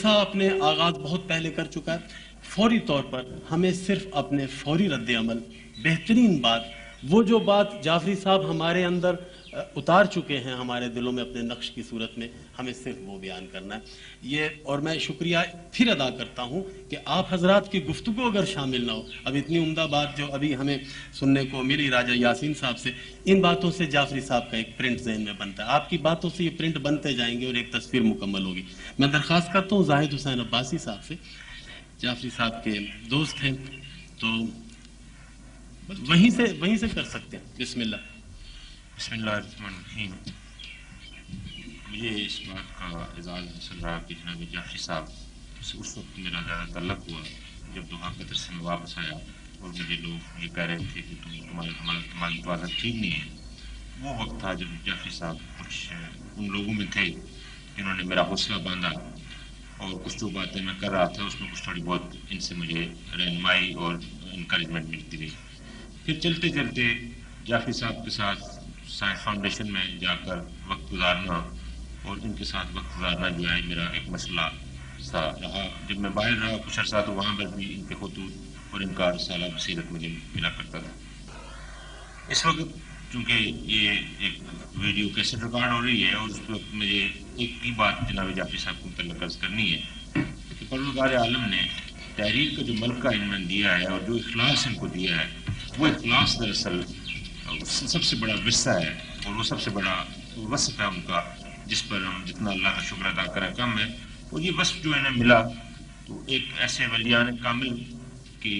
جلسہ اپنے آغاز بہت پہلے کر چکا ہے. فوری طور پر ہمیں صرف اپنے فوری رد عمل، بہترین بات، وہ جو بات جعفری صاحب ہمارے اندر اتار چکے ہیں ہمارے دلوں میں اپنے نقش کی صورت میں، ہمیں صرف وہ بیان کرنا ہے. یہ اور میں شکریہ پھر ادا کرتا ہوں کہ آپ حضرات کی گفتگو اگر شامل نہ ہو، اب اتنی عمدہ بات جو ابھی ہمیں سننے کو ملی راجہ یاسین صاحب سے، ان باتوں سے جعفری صاحب کا ایک پرنٹ ذہن میں بنتا ہے. آپ کی باتوں سے یہ پرنٹ بنتے جائیں گے اور ایک تصویر مکمل ہوگی. میں درخواست کرتا ہوں زاہد حسین عباسی صاحب سے، جعفری صاحب کے دوست ہیں تو وہیں سے کر سکتے ہیں. بسم اللہ. بسم اللہ الرحمن الرحیم. مجھے اس بات کا اعزاز حاصل رہا کہ جناب جعفری صاحب سے اس وقت میرا زیادہ تعلق ہوا جب دوحہ قطر سے میں واپس آیا اور مجھے لوگ یہ کہہ رہے تھے کہ تمہاری توازن ٹھیک نہیں ہے. وہ وقت تھا جب جعفری صاحب کچھ ان لوگوں میں تھے جنہوں نے میرا حوصلہ باندھا اور کچھ جو باتیں میں کر رہا تھا اس میں کچھ تھوڑی بہت ان سے مجھے رہنمائی اور انکریجمنٹ ملتی رہی. پھر چلتے چلتے جعفری صاحب کے ساتھ سائنس فاؤنڈیشن میں جا کر وقت گزارنا اور ان کے ساتھ وقت گزارنا جو ہے میرا ایک مسئلہ سا رہا. جب میں باہر رہا کچھ عرصہ تو وہاں پر بھی ان کے خطوط اور ان کا رسالہ بصیرت مجھے ملا کرتا تھا. اس وقت چونکہ یہ ایک ویڈیو کیسٹ ریکارڈ ہو رہی ہے اور اس وقت مجھے ایک ہی بات جناب جعفری صاحب کو متعلق عرض کرنی ہے کہ پروردگار عالم نے تحریر کا جو ملکہ ان میں دیا ہے اور جو اخلاص ان کو دیا ہے، وہ اخلاص دراصل سب سے بڑا ورثہ ہے اور وہ سب سے بڑا وصف ہے ان کا، جس پر ہم جتنا اللہ کا شکر ادا کریں کم ہے. اور یہ وصف جو انہیں ملا تو ایک ایسے ولیان کامل کی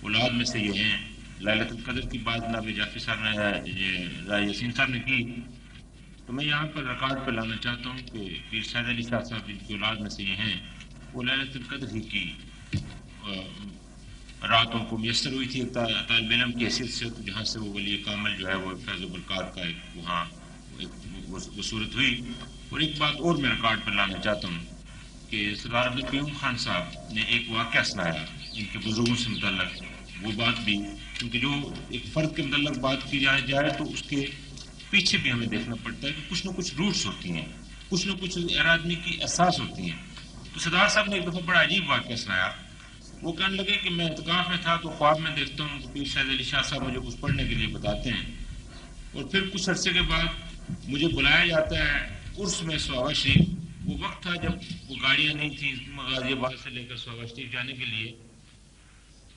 اولاد میں سے یہ ہیں. لیلۃ القدر کی بات جناب جعفری صاحب نے یاسین صاحب نے کی تو میں یہاں پر ریکارڈ پہ لانا چاہتا ہوں کہ پیر سید علی شاہ صاحب جن کی اولاد میں سے یہ ہیں وہ لیلۃ القدر ہی کی رات ان کو میسر ہوئی تھی طالب علم کی حیثیت سے، جہاں سے وہ ولی کامل جو ہے وہ فیض و برکات کا ایک وہاں وہ صورت ہوئی. اور ایک بات اور میں ریکارڈ پر لانا چاہتا ہوں کہ سردار عبد القیوم خان صاحب نے ایک واقعہ سنایا ان کے بزرگوں سے متعلق. وہ بات بھی کیونکہ جو ایک فرد کے متعلق بات کی جائے تو اس کے پیچھے بھی ہمیں دیکھنا پڑتا ہے کہ کچھ نہ کچھ روٹس ہوتی ہیں، کچھ نہ کچھ ہر آدمی کی احساس ہوتی ہیں. تو سردار صاحب نے ایک دفعہ بڑا عجیب واقعہ سنایا. وہ کہنے لگے کہ میں اعتکاف میں تھا تو خواب میں دیکھتا ہوں کہ پیر سید علی شاہ صاحب مجھے کچھ پڑھنے کے لیے بتاتے ہیں اور پھر کچھ عرصے کے بعد مجھے بلایا جاتا ہے عرس میں سواوا شریف. وہ وقت تھا جب وہ گاڑیاں نہیں تھیں غازی آباد سے لے کر سواوا شریف جانے کے لیے.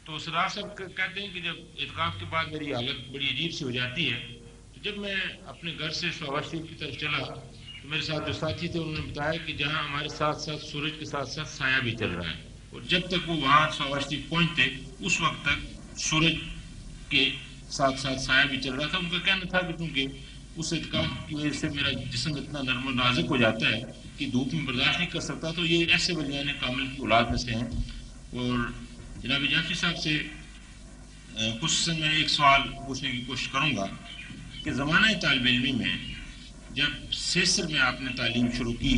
تو سردار صاحب کہتے ہیں کہ جب اعتکاف کے بعد میری حالت بڑی عجیب سی ہو جاتی ہے تو جب میں اپنے گھر سے سواوا شریف کی طرف چلا تو میرے ساتھ جو ساتھی تھے انہوں نے بتایا کہ جہاں ہمارے ساتھ ساتھ سورج کے ساتھ ساتھ سایہ بھی چل رہا ہے اور جب تک وہ وہاں سواوا شریف پہنچتے اس وقت تک سورج کے ساتھ ساتھ سایہ بھی چل رہا تھا. ان کا کہنا تھا کہ کیونکہ اس اعتکاف کی وجہ سے میرا جسم اتنا نرم و نازک ہو جاتا ہے کہ دھوپ میں برداشت نہیں کر سکتا. تو یہ ایسے ولیان کامل کی اولاد میں سے ہیں. اور جناب جعفری صاحب سے خصوصاً میں ایک سوال پوچھنے کی کوشش کروں گا کہ زمانہ طالب علمی میں جب سیسر میں آپ نے تعلیم شروع کی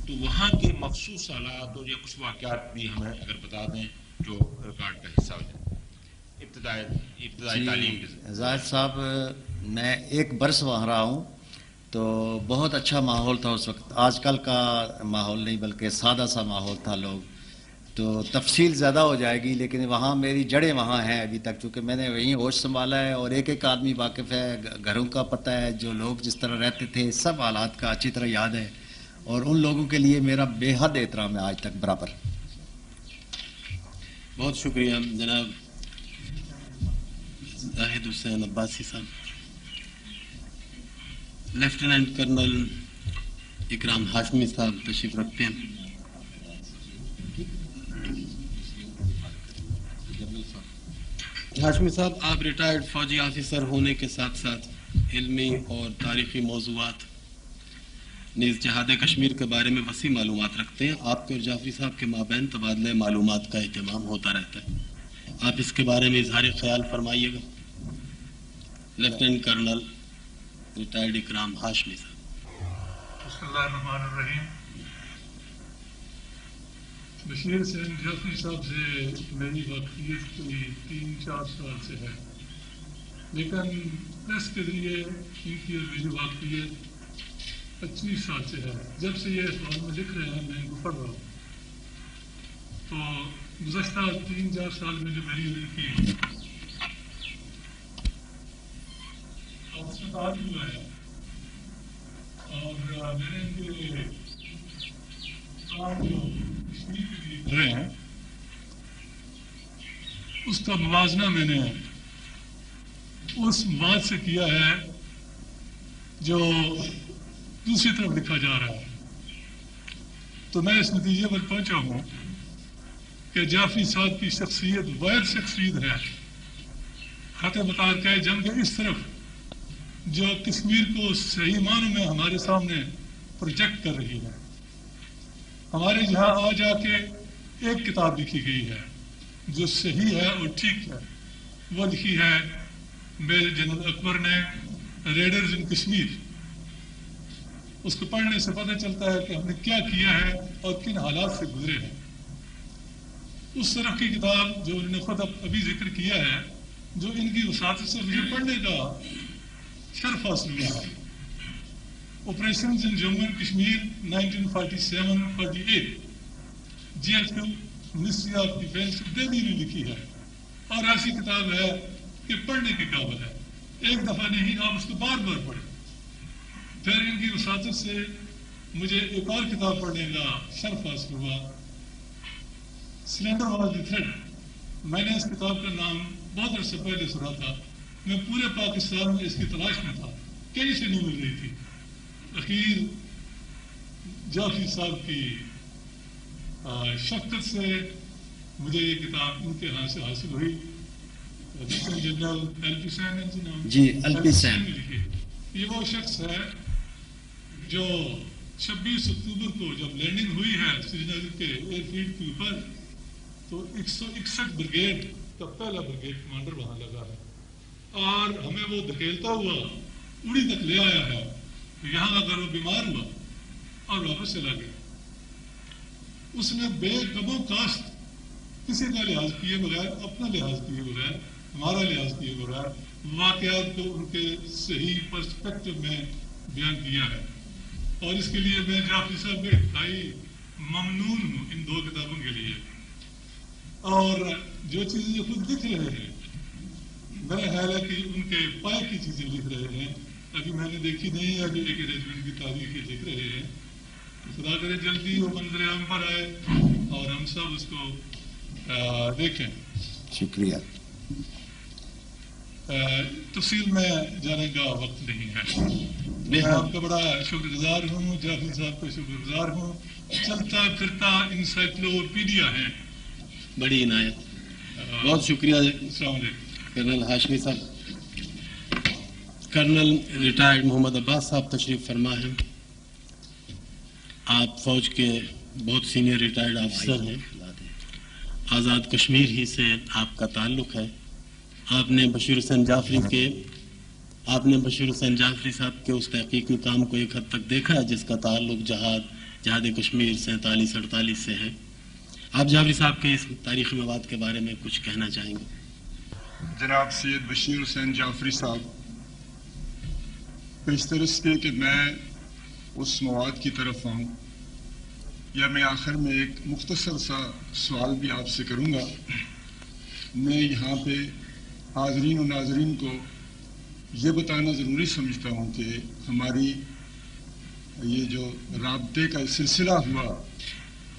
تو وہاں کے مخصوص حالات اور یا کچھ واقعات بھی ہمیں اگر بتا دیں جو ریکارڈ کا حصہ ہو جائے ابتدائی تعلیم کے. زاہد صاحب میں ایک برس وہاں رہا ہوں تو بہت اچھا ماحول تھا اس وقت. آج کل کا ماحول نہیں بلکہ سادہ سا ماحول تھا. لوگ تو تفصیل زیادہ ہو جائے گی لیکن وہاں میری جڑیں وہاں ہیں ابھی تک چونکہ میں نے وہیں ہوش سنبھالا ہے اور ایک ایک آدمی واقف ہے، گھروں کا پتہ ہے، جو لوگ جس طرح رہتے تھے سب حالات کا اچھی طرح یاد ہے اور ان لوگوں کے لیے میرا بے حد احترام ہے آج تک برابر. بہت شکریہ جناب زاہد حسین عباسی صاحب. لیفٹیننٹ کرنل اکرام ہاشمی صاحب تشریف رکھتے ہیں. ہاشمی صاحب، آپ ریٹائرڈ فوجی آفیسر ہونے کے ساتھ ساتھ علمی اور تاریخی موضوعات نیز جہاد کشمیر کے بارے میں وسیع معلومات رکھتے ہیں. آپ کے اور جعفری صاحب کے مابین تبادلہ معلومات کا اہتمام ہوتا رہتا ہے. آپ اس کے بارے میں اظہار خیال فرمائیے گا. لیفٹیننٹ کرنل ریٹائرڈ اکرام ہاشمی صاحب. بسم اللہ الرحمن الرحیم. بشیر حسین جعفری صاحب سے میری واقفیت کوئی 3-4 سال سے ہے لیکن پریس کے ذریعے ان کی میری واقفیت 25 سال سے ہے. جب سے یہ اخبار میں لکھ رہے ہیں میں ان کو پڑھ رہا ہوں تو گزشتہ 3-4 سال میں جو میری زندگی اسپتال ہوا ہے اور میں نے ان کے کام جو کشمیر کے لیے کر رہے ہیں اس کا موازنہ میں نے اس مواد سے کیا ہے جو دوسری طرف لکھا جا رہا ہے. تو میں اس نتیجے پر پہنچا ہوں کہ جعفری صاحب کی شخصیت واحد شخصیت ہے خط متارکہ جنگ کے اس طرف جو کشمیر کو صحیح معنوں میں ہمارے سامنے پروجیکٹ کر رہی ہے. ہمارے یہاں آ جا کے ایک کتاب لکھی گئی ہے جو صحیح ہے اور ٹھیک ہے. وہ لکھی ہے میجر جنرل اکبر نے ریڈرز ان کشمیر. اس کو پڑھنے سے پتہ چلتا ہے کہ ہم نے کیا کیا ہے اور کن حالات سے گزرے ہیں. اس طرح کی کتاب جو انہوں نے خود ابھی ذکر کیا ہے جو ان کی وساطت سے مجھے پڑھنے کا شرف حاصل ہوا ہے. Operations in Jammu and Kashmir 1947-48 GHQ ministry of defence Delhi نے لکھی ہے اور ایسی کتاب ہے کہ پڑھنے کے قابل ہے. ایک دفعہ نہیں آپ اس کو بار بار پڑھیں. پھر ان کی وساطت سے مجھے ایک اور کتاب پڑھنے کا شرف حاصل ہوا سلینڈر واز دی تھریڈ. میں نے اس کتاب کا نام بہت عرصے پہلے سنا تھا. میں پورے پاکستان میں اس کی تلاش میں تھا, کہیں سے نہیں مل رہی تھی. اخیر جعفری صاحب کی شفقت سے مجھے یہ کتاب ان کے ہاں سے حاصل ہوئی. جنرل ایل پی سین ہے نام جی ایل پی سین. یہ وہ شخص ہے جو 26 اکتوبر کو جب لینڈنگ ہوئی ہے سری نگر کے ایئر فیلڈ کے اوپر تو 161 بریگیڈ کا پہلا بریگیڈ کمانڈر وہاں لگا ہے اور ہمیں وہ دھکیلتا ہوا اڑی تک لے آیا ہے. یہاں اگر وہ بیمار ہوا اور واپس چلا گیا. اس نے بے کبو کاشت کسی کا لحاظ کیے بغیر, اپنا لحاظ کیے بغیر, ہمارا لحاظ کیے بغیر واقعات کو ان کے صحیح پرسپیکٹو میں بیان کیا ہے. اور اس کے لیے میں جعفری صاحب کے انتہائی ممنون ہوں ان 2 کتابوں کے لیے. اور جو چیزیں یہ خود لکھ رہے ہیں میرا خیال ہے کہ ان کے پائے کی چیزیں لکھ رہے ہیں. ابھی میں نے دیکھی نہیں ہے کہ ایک ریجمنٹ کی تاریخ یہ لکھ رہے ہیں. خدا کرے جلدی وہ منظر عام پر آئے اور ہم سب اس کو دیکھیں. شکریہ. تفصیل میں جانے کا وقت نہیں ہے. میں آپ کا بڑا شکر گزار ہوں, جعفری صاحب کا شکر گزار ہوں. چلتا پھرتا انسائکلوپیڈیا ہے. بڑی عنایت, بہت شکریہ. السلام علیکم. کرنل ہاشمی صاحب. کرنل ریٹائرڈ محمد عباس صاحب تشریف فرما ہیں. آپ فوج کے بہت سینئر ریٹائرڈ آفیسر ہیں. آزاد کشمیر ہی سے آپ کا تعلق ہے. آپ نے بشیر حسین جعفری صاحب کے اس تحقیقی کام کو ایک حد تک دیکھا ہے جس کا تعلق جہاد کشمیر 47-48 سے ہے. آپ جعفری صاحب کے اس تاریخی مواد کے بارے میں کچھ کہنا چاہیں گے؟ جناب سید بشیر حسین جعفری صاحب, پیشتر اس کے کہ میں اس مواد کی طرف آؤں یا میں آخر میں ایک مختصر سا سوال بھی آپ سے کروں گا. میں یہاں پہ حاضرین و ناظرین کو یہ بتانا ضروری سمجھتا ہوں کہ ہماری یہ جو رابطے کا سلسلہ ہوا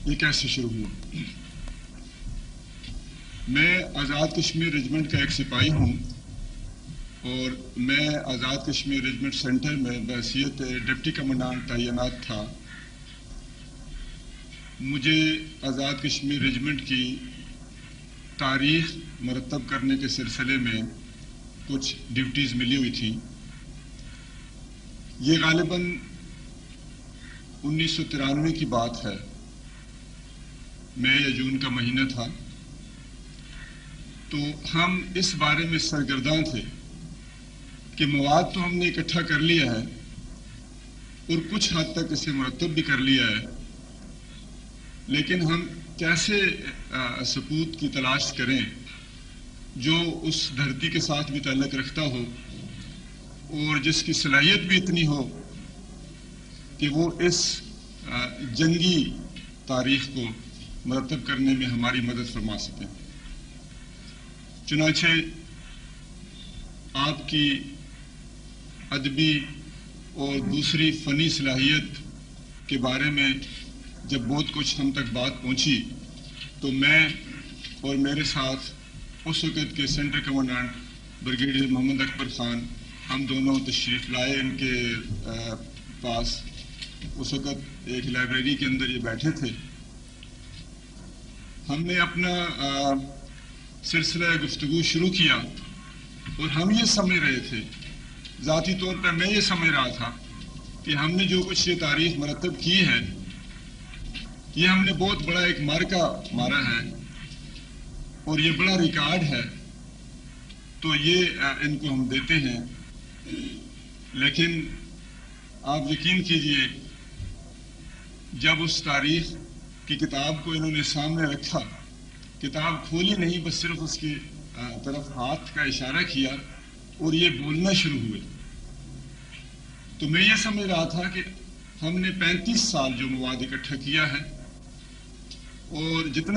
یہ کیسے شروع ہوا. میں آزاد کشمیر ریجمنٹ کا ایک سپاہی ہوں اور میں آزاد کشمیر ریجمنٹ سینٹر میں بحیثیت ڈپٹی کمانڈانٹ تعینات تھا. مجھے آزاد کشمیر ریجمنٹ کی تاریخ مرتب کرنے کے سلسلے میں کچھ ڈیوٹیز ملی ہوئی تھیں. یہ غالباً 1993 کی بات ہے. مئی یا جون کا مہینہ تھا. تو ہم اس بارے میں سرگرداں تھے کہ مواد تو ہم نے اکٹھا کر لیا ہے اور کچھ حد تک اسے مرتب بھی کر لیا ہے, لیکن ہم کیسے ثبوت کی تلاش کریں جو اس دھرتی کے ساتھ بھی تعلق رکھتا ہو اور جس کی صلاحیت بھی اتنی ہو کہ وہ اس جنگی تاریخ کو مرتب کرنے میں ہماری مدد فرما سکیں. چنانچہ آپ کی ادبی اور دوسری فنی صلاحیت کے بارے میں جب بہت کچھ ہم تک بات پہنچی تو میں اور میرے ساتھ اس وقت کے سینٹر کمانڈنٹ بریگیڈیئر محمد اکبر خان ہم دونوں تشریف لائے ان کے پاس. اس وقت ایک لائبریری کے اندر یہ بیٹھے تھے. ہم نے اپنا سلسلہ گفتگو شروع کیا اور ہم یہ سمجھ رہے تھے, ذاتی طور پر میں یہ سمجھ رہا تھا کہ ہم نے جو کچھ یہ تاریخ مرتب کی ہے یہ ہم نے بہت بڑا ایک مارکا مارا ہے اور یہ بڑا ریکارڈ ہے, تو یہ ان کو ہم دیتے ہیں. لیکن آپ یقین کیجئے جب اس تاریخ کی کتاب کو انہوں نے سامنے رکھا, کتاب کھولی نہیں, بس صرف اس کی طرف ہاتھ کا اشارہ کیا اور یہ بولنا شروع ہوئے, تو میں یہ سمجھ رہا تھا کہ ہم نے 35 سال جو مواد اکٹھا کیا ہے اور جتنا